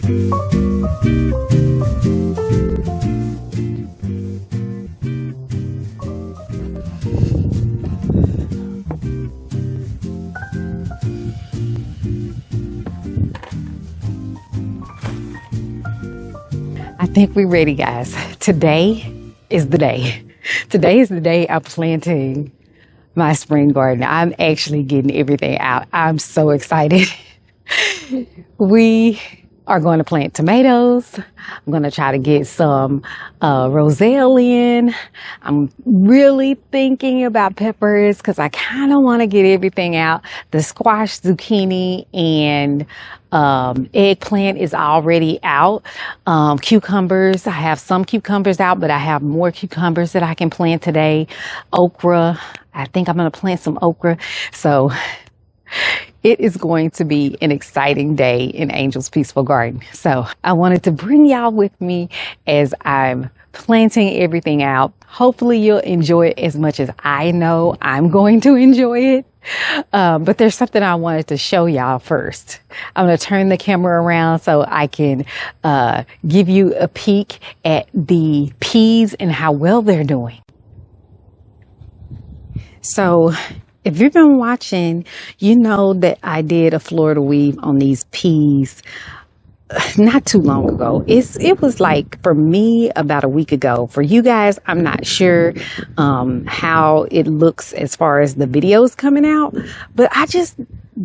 I think we're ready, guys. Today is the day. Today is the day I'm planting my spring garden. I'm actually getting everything out. I'm so excited. We are going to plant tomatoes. I'm going to try to get some roselle in. I'm really thinking about peppers because I kind of want to get everything out. The squash, zucchini, and eggplant is already out. Cucumbers, I have some cucumbers out, but I have more cucumbers that I can plant today. Okra, I think I'm going to plant some okra. So it is going to be an exciting day in Angel's Peaceful Garden. So I wanted to bring y'all with me as I'm planting everything out. Hopefully you'll enjoy it as much as I know I'm going to enjoy it. But there's something I wanted to show y'all first. I'm going to turn the camera around so I can give you a peek at the peas and how well they're doing. So if you've been watching, you know that I did a Florida weave on these peas not too long ago. It was like, for me, about a week ago. For you guys, I'm not sure how it looks as far as the videos coming out, but I just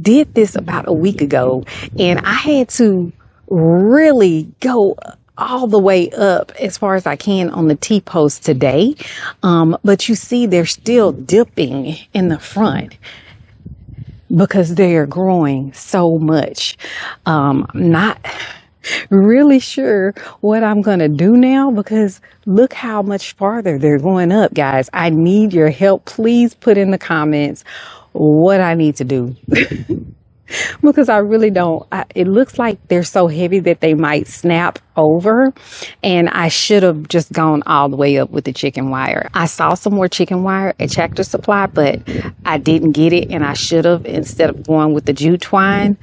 did this about a week ago, and I had to really go all the way up as far as I can on the T-post today. But you see, they're still dipping in the front because they are growing so much. I'm not really sure what I'm going to do now because look how much farther they're going up, guys. I need your help. Please put in the comments what I need to do. Because I really don't. It looks like they're so heavy that they might snap over, and I should have just gone all the way up with the chicken wire. I saw some more chicken wire at Tractor Supply, but I didn't get it, and I should have instead of going with the jute twine.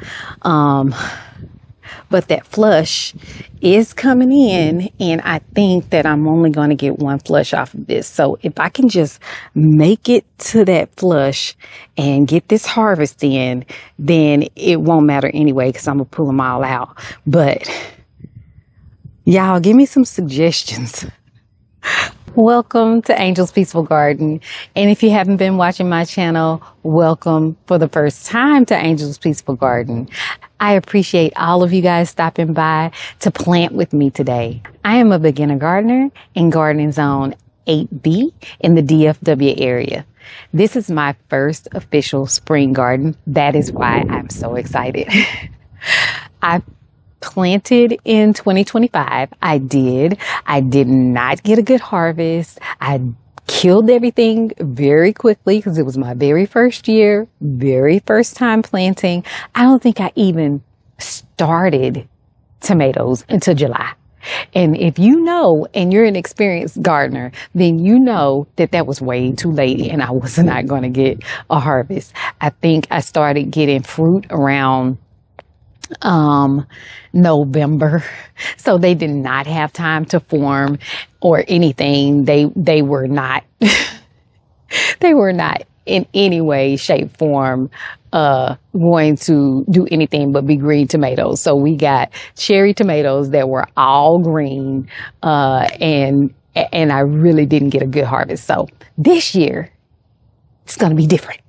But that flush is coming in, and I think that I'm only going to get one flush off of this. So if I can just make it to that flush and get this harvest in, then it won't matter anyway because I'm going to pull them all out. But y'all, give me some suggestions. Welcome to Angel's Peaceful Garden. And if you haven't been watching my channel, welcome for the first time to Angel's Peaceful Garden. I appreciate all of you guys stopping by to plant with me today. I am a beginner gardener in Gardening Zone 8B in the DFW area. This is my first official spring garden. That is why I'm so excited. I planted in 2025. I did not get a good harvest. I killed everything very quickly because it was my very first year, very first time planting. I don't think I even started tomatoes until July. And if you know, and you're an experienced gardener, then you know that that was way too late and I was not going to get a harvest. I think I started getting fruit around November. So they did not have time to form or anything. They were not, they were not in any way, shape, form, going to do anything but be green tomatoes. So we got cherry tomatoes that were all green, and I really didn't get a good harvest. So this year it's going to be different.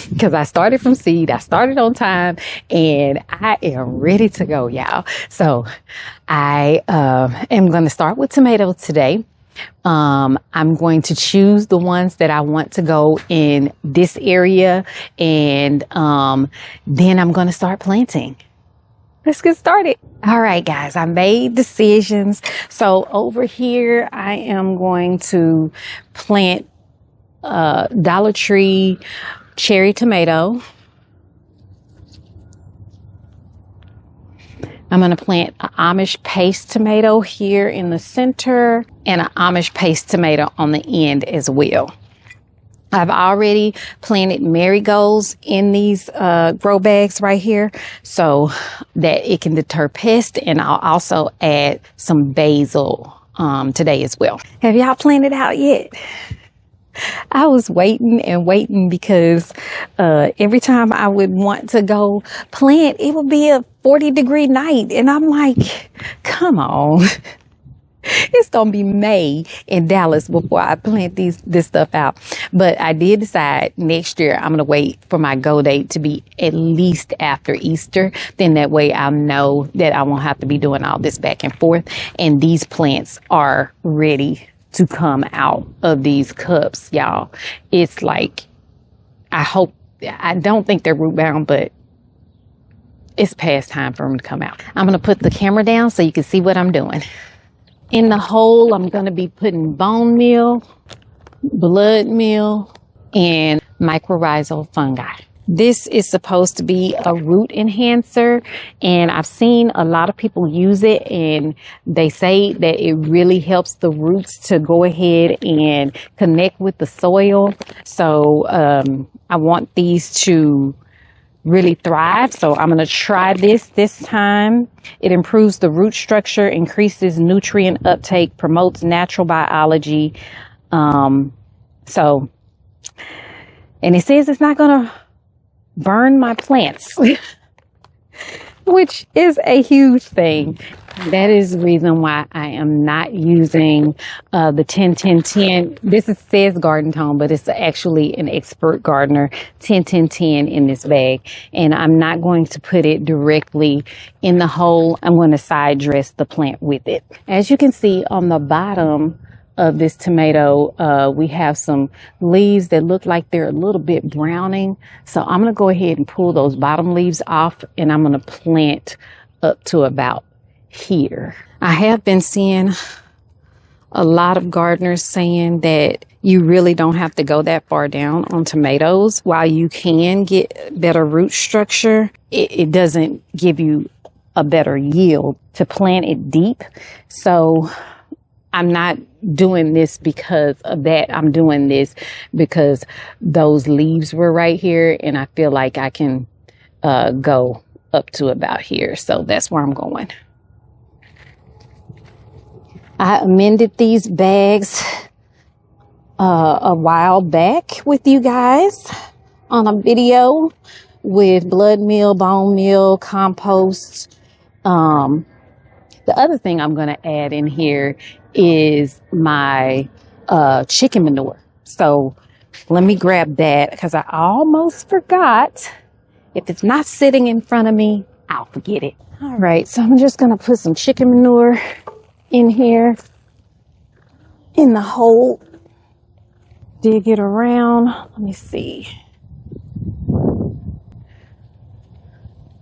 Because I started from seed, I started on time, and I am ready to go, y'all. So I am going to start with tomatoes today. I'm going to choose the ones that I want to go in this area, and then I'm going to start planting. Let's get started. All right, guys, I made decisions. So over here, I am going to plant Dollar Tree cherry tomato. I'm going to plant an Amish paste tomato here in the center and an Amish paste tomato on the end as well. I've already planted marigolds in these grow bags right here so that it can deter pests, and I'll also add some basil today as well. Have y'all planted out yet? I was waiting and waiting because every time I would want to go plant, it would be a 40-degree night, and I'm like, come on. It's gonna be May in Dallas before I plant this stuff out. But I did decide next year I'm gonna wait for my go date to be at least after Easter. Then that way I know that I won't have to be doing all this back and forth. And these plants are ready to come out of these cups, y'all. It's like, I don't think they're root bound, but it's past time for them to come out. I'm gonna put the camera down so you can see what I'm doing. In the hole, I'm going to be putting bone meal, blood meal, and mycorrhizal fungi. This is supposed to be a root enhancer, and I've seen a lot of people use it, and they say that it really helps the roots to go ahead and connect with the soil. So I want these to really thrive. So I'm going to try this time. It improves the root structure, increases nutrient uptake, promotes natural biology. And it says it's not going to burn my plants, which is a huge thing. That is the reason why I am not using the 10-10-10. This says garden tone, but it's actually an expert gardener 10-10-10 in this bag. And I'm not going to put it directly in the hole. I'm going to side dress the plant with it. As you can see on the bottom of this tomato, we have some leaves that look like they're a little bit browning. So I'm going to go ahead and pull those bottom leaves off, and I'm going to plant up to about here. I have been seeing a lot of gardeners saying that you really don't have to go that far down on tomatoes. While you can get better root structure, it doesn't give you a better yield to plant it deep. So I'm not doing this because of that. I'm doing this because those leaves were right here, and I feel like I can go up to about here. So that's where I'm going. I amended these bags a while back with you guys on a video with blood meal, bone meal, compost. The other thing I'm going to add in here is my chicken manure. So let me grab that because I almost forgot. If it's not sitting in front of me, I'll forget it. All right, so I'm just going to put some chicken manure in here, in the hole, dig it around. Let me see.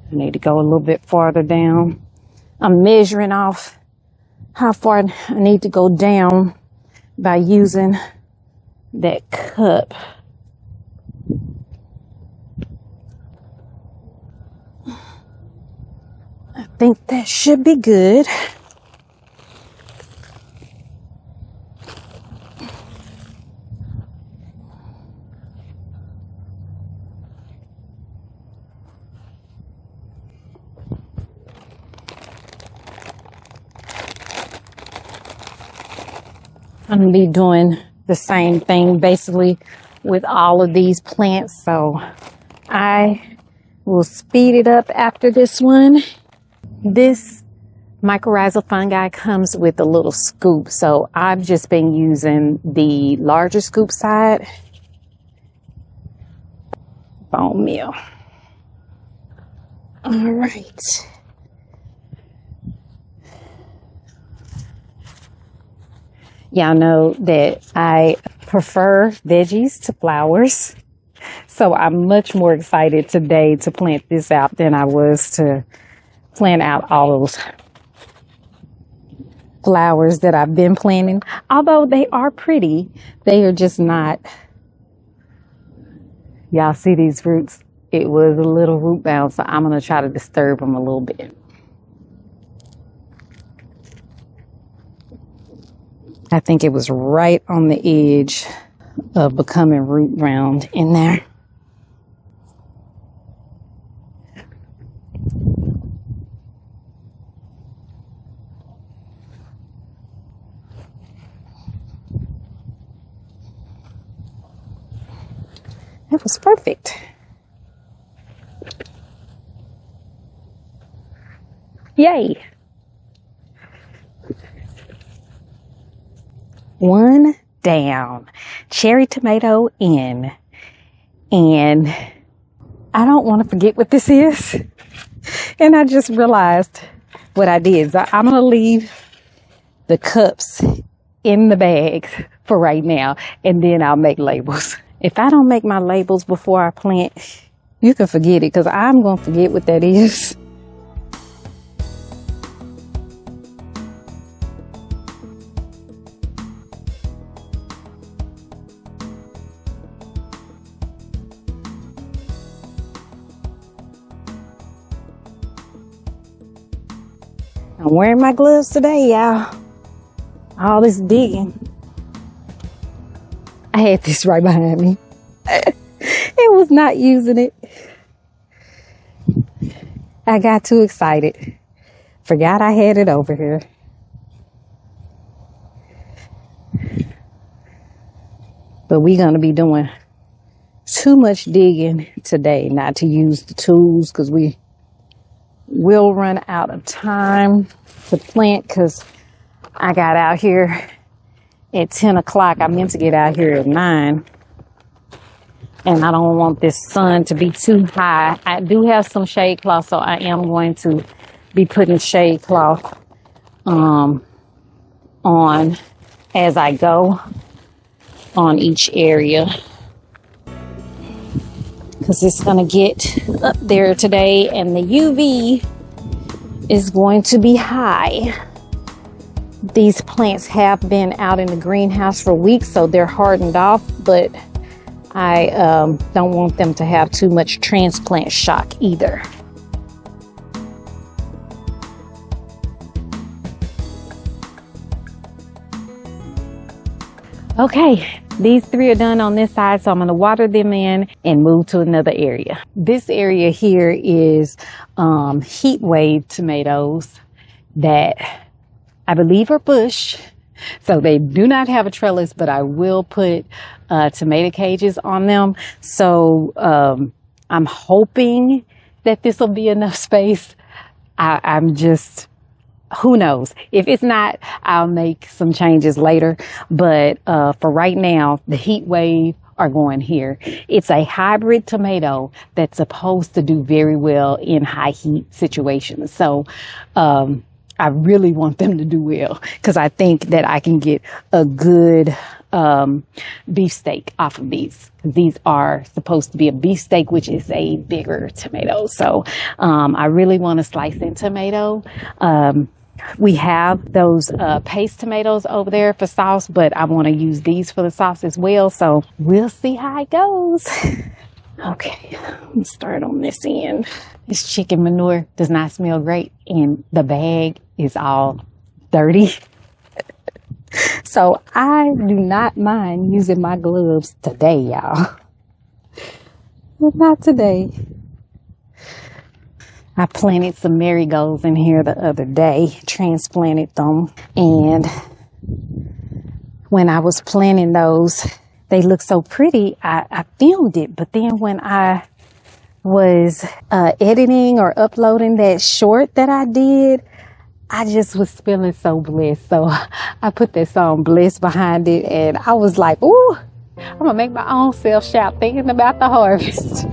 I need to go a little bit farther down. I'm measuring off how far I need to go down by using that cup. I think that should be good. I'm going to be doing the same thing basically with all of these plants. So I will speed it up after this one. This mycorrhizal fungi comes with a little scoop. So I've just been using the larger scoop side. Bone meal. All right. Y'all know that I prefer veggies to flowers. So I'm much more excited today to plant this out than I was to plant out all those flowers that I've been planting. Although they are pretty, they are just not. Y'all see these roots? It was a little root bound, so I'm going to try to disturb them a little bit. I think it was right on the edge of becoming root round in there. That was perfect. Yay. One down. Cherry tomato in. And I don't want to forget what this is. And I just realized what I did. So I'm going to leave the cups in the bags for right now. And then I'll make labels. If I don't make my labels before I plant, you can forget it because I'm going to forget what that is. I'm wearing my gloves today, y'all. All this digging. I had this right behind me. It was not using it. I got too excited. Forgot I had it over here. But we're going to be doing too much digging today not to use the tools because we will run out of time to plant because I got out here at 10 o'clock. I meant to get out here at 9. And I don't want this sun to be too high. I do have some shade cloth, so I am going to be putting shade cloth on as I go on each area. Because it's going to get up there today and the UV is going to be high. These plants have been out in the greenhouse for weeks, so they're hardened off, but I don't want them to have too much transplant shock either. Okay, these 3 are done on this side, so I'm going to water them in and move to another area. This area here is Heatwave tomatoes that I believe are bush. So they do not have a trellis, but I will put tomato cages on them. So I'm hoping that this will be enough space. I'm just, who knows? If it's not, I'll make some changes later. But for right now, the Heatwave are going here. It's a hybrid tomato that's supposed to do very well in high heat situations. So I really want them to do well because I think that I can get a good beefsteak off of these. These are supposed to be a beefsteak, which is a bigger tomato. So I really want to slice in tomato. We have those paste tomatoes over there for sauce, but I want to use these for the sauce as well. So we'll see how it goes. Okay, let's start on this end. This chicken manure does not smell great, and the bag is all dirty. So I do not mind using my gloves today, y'all. But not today. I planted some marigolds in here the other day, transplanted them, and when I was planting those, they looked so pretty. I filmed it, but then when I was editing or uploading that short that I did, I just was feeling so blessed. So I put that song Blessed behind it, and I was like, ooh, I'm gonna make my own self shout thinking about the harvest.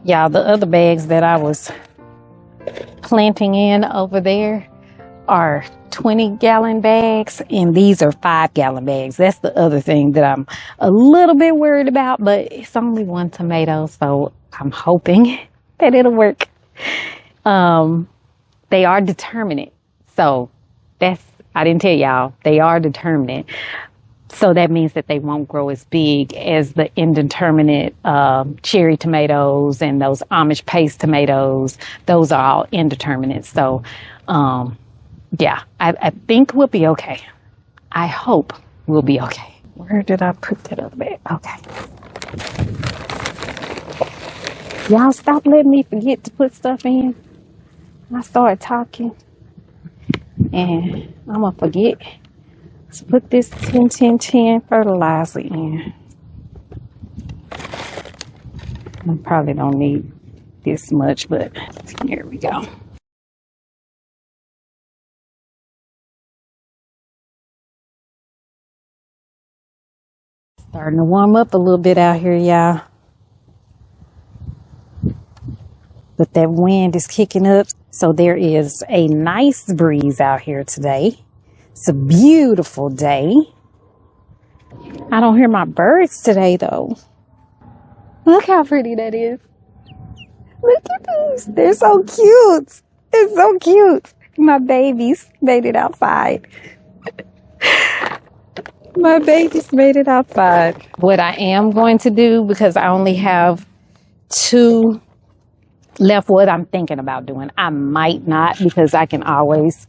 Y'all, the other bags that I was planting in over there are 20-gallon bags, and these are 5-gallon bags. That's the other thing that I'm a little bit worried about, but it's only one tomato, so I'm hoping that it'll work. They are determinate, so that's, I didn't tell y'all, they are determinate. So that means that they won't grow as big as the indeterminate cherry tomatoes and those Amish paste tomatoes. Those are all indeterminate. So, yeah, I think we'll be okay. I hope we'll be okay. Where did I put that other bag? Okay. Y'all stop letting me forget to put stuff in. I started talking and I'm going to forget to put this 10-10-10 fertilizer in. I probably don't need this much, but here we go. Starting to warm up a little bit out here, y'all. But that wind is kicking up. So there is a nice breeze out here today. It's a beautiful day. I don't hear my birds today, though. Look how pretty that is. Look at these. They're so cute. It's so cute. My babies made it outside. My babies made it outside. What I am going to do, because I only have 2 left, what I'm thinking about doing. I might not, because I can always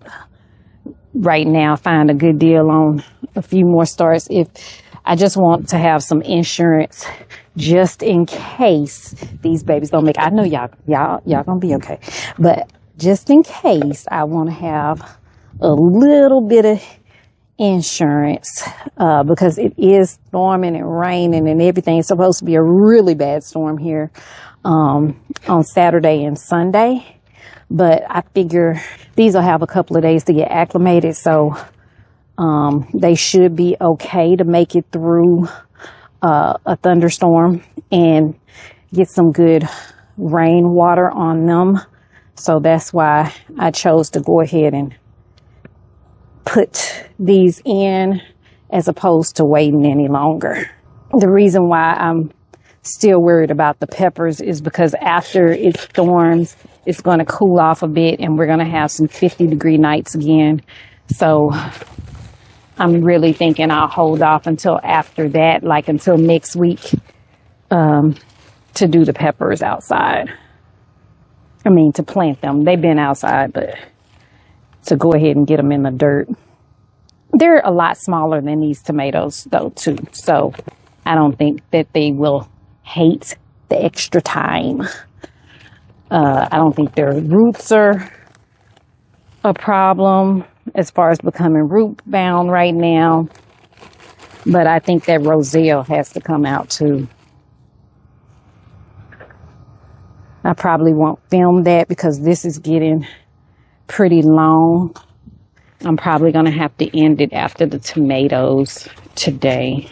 right now find a good deal on a few more starts. If I just want to have some insurance just in case these babies don't make it. I know y'all gonna be okay, but just in case, I want to have a little bit of insurance because it is storming and raining and everything. It's supposed to be a really bad storm here on Saturday and Sunday, but I figure these will have a couple of days to get acclimated, so they should be okay to make it through a thunderstorm and get some good rainwater on them. So that's why I chose to go ahead and put these in as opposed to waiting any longer. The reason why I'm still worried about the peppers is because after it storms, it's going to cool off a bit and we're going to have some 50-degree nights again. So I'm really thinking I'll hold off until after that, like until next week, to do the peppers outside. I mean, to plant them. They've been outside, but to go ahead and get them in the dirt. They're a lot smaller than these tomatoes, though, too. So I don't think that they will hate the extra time. I don't think their roots are a problem as far as becoming root bound right now. But I think that roselle has to come out, too. I probably won't film that because this is getting pretty long. I'm probably going to have to end it after the tomatoes today.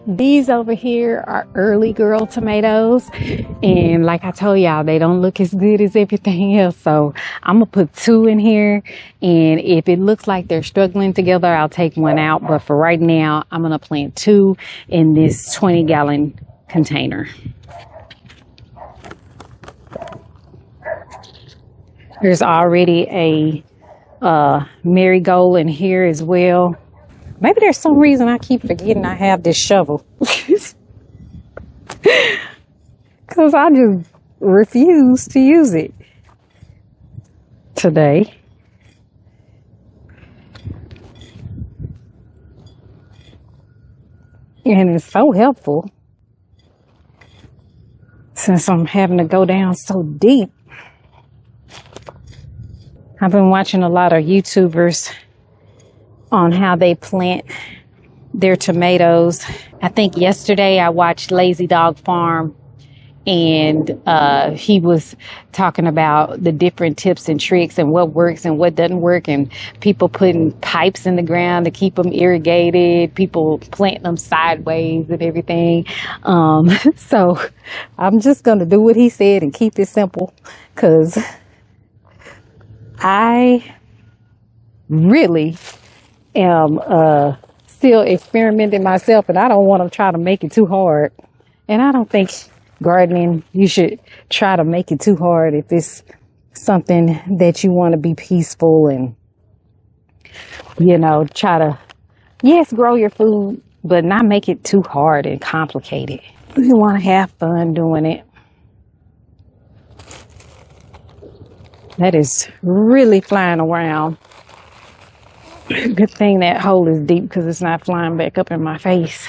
These over here are early girl tomatoes, and like I told y'all, they don't look as good as everything else, so I'm gonna put 2 in here, and if it looks like they're struggling together, I'll take 1 out, but for right now I'm gonna plant 2 in this 20-gallon container. There's already a marigold in here as well. Maybe there's some reason I keep forgetting I have this shovel. Because I just refuse to use it today. And it's so helpful since I'm having to go down so deep. I've been watching a lot of YouTubers on how they plant their tomatoes. I think yesterday I watched Lazy Dog Farm, and he was talking about the different tips and tricks and what works and what doesn't work, and people putting pipes in the ground to keep them irrigated, people planting them sideways and everything. So I'm just going to do what he said and keep it simple, because I really am still experimenting myself, and I don't want to try to make it too hard. And I don't think gardening, you should try to make it too hard if it's something that you want to be peaceful and, you know, try to, yes, grow your food, but not make it too hard and complicated. You want to have fun doing it. That is really flying around. Good thing that hole is deep because it's not flying back up in my face.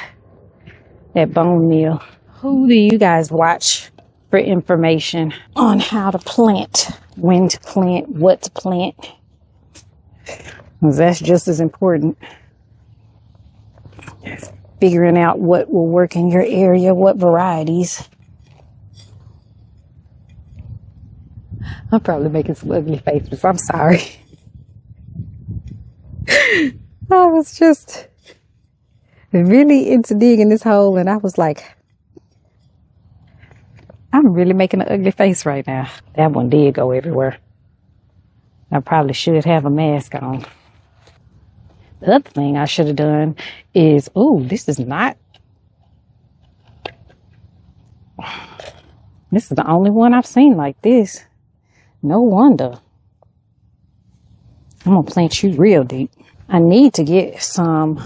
That bone meal. Who do you guys watch for information on how to plant, when to plant, what to plant? Because that's just as important. Figuring out what will work in your area, what varieties. I'm probably making some ugly faces. I'm sorry. I was just really into digging this hole, and I was like, I'm really making an ugly face right now. That one did go everywhere. I probably should have a mask on. The other thing I should have done is, this is the only one I've seen like this. No wonder. I'm gonna plant you real deep. I need to get some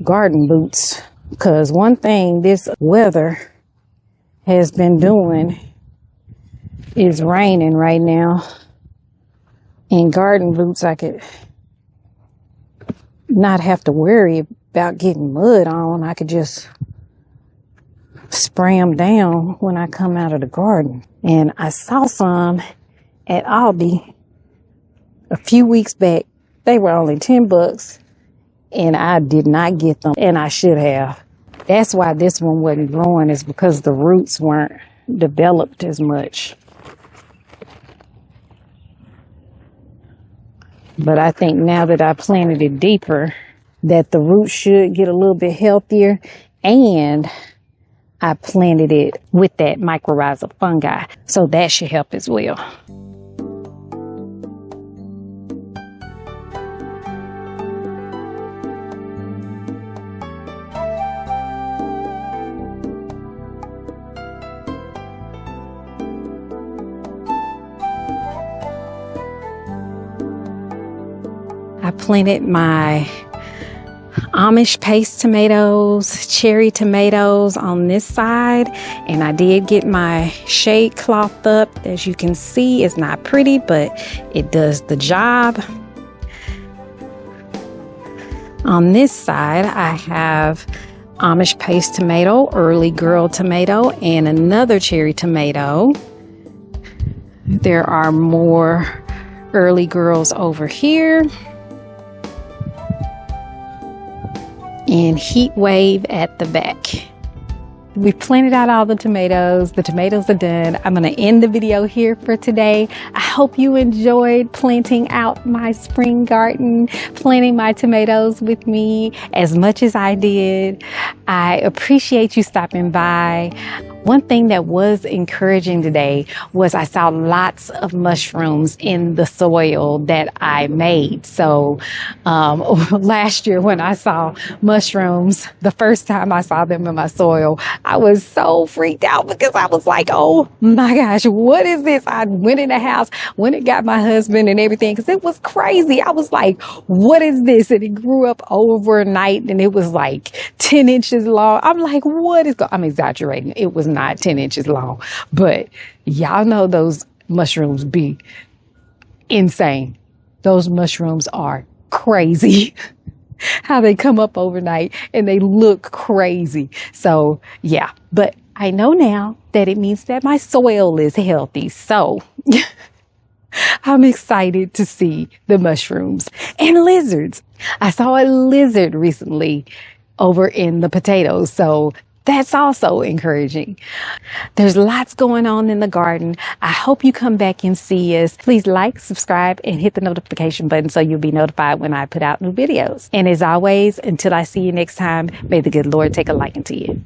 garden boots, because one thing this weather has been doing is raining right now. And garden boots, I could not have to worry about getting mud on. I could just spray them down when I come out of the garden. And I saw some at Aldi a few weeks back. They were only $10, and I did not get them, and I should have. That's why this one wasn't growing, is because the roots weren't developed as much. But I think now that I planted it deeper, that the roots should get a little bit healthier, and I planted it with that mycorrhizal fungi, so that should help as well. I planted my Amish paste tomatoes, cherry tomatoes on this side, and I did get my shade cloth up. As you can see, it's not pretty, but it does the job. On this side, I have Amish paste tomato, early girl tomato, and another cherry tomato. There are more early girls over here. And Heatwave at the back. We planted out all the tomatoes. The tomatoes are done. I'm going to end the video here for today. I hope you enjoyed planting out my spring garden, planting my tomatoes with me as much as I did. I appreciate you stopping by. One thing that was encouraging today was I saw lots of mushrooms in the soil that I made. So last year when I saw mushrooms, the first time I saw them in my soil, I was so freaked out because I was like, oh my gosh, what is this? I went in the house, went and got my husband and everything because it was crazy. I was like, what is this? And it grew up overnight and it was like 10 inches long. I'm like, what is going on? I'm exaggerating. It was not 10 inches long, but y'all know those mushrooms be insane. Those mushrooms are crazy. How they come up overnight and they look crazy. So yeah, but I know now that it means that my soil is healthy. So I'm excited to see the mushrooms and lizards. I saw a lizard recently over in the potatoes. So that's also encouraging. There's lots going on in the garden. I hope you come back and see us. Please like, subscribe, and hit the notification button so you'll be notified when I put out new videos. And as always, until I see you next time, may the good Lord take a liking to you.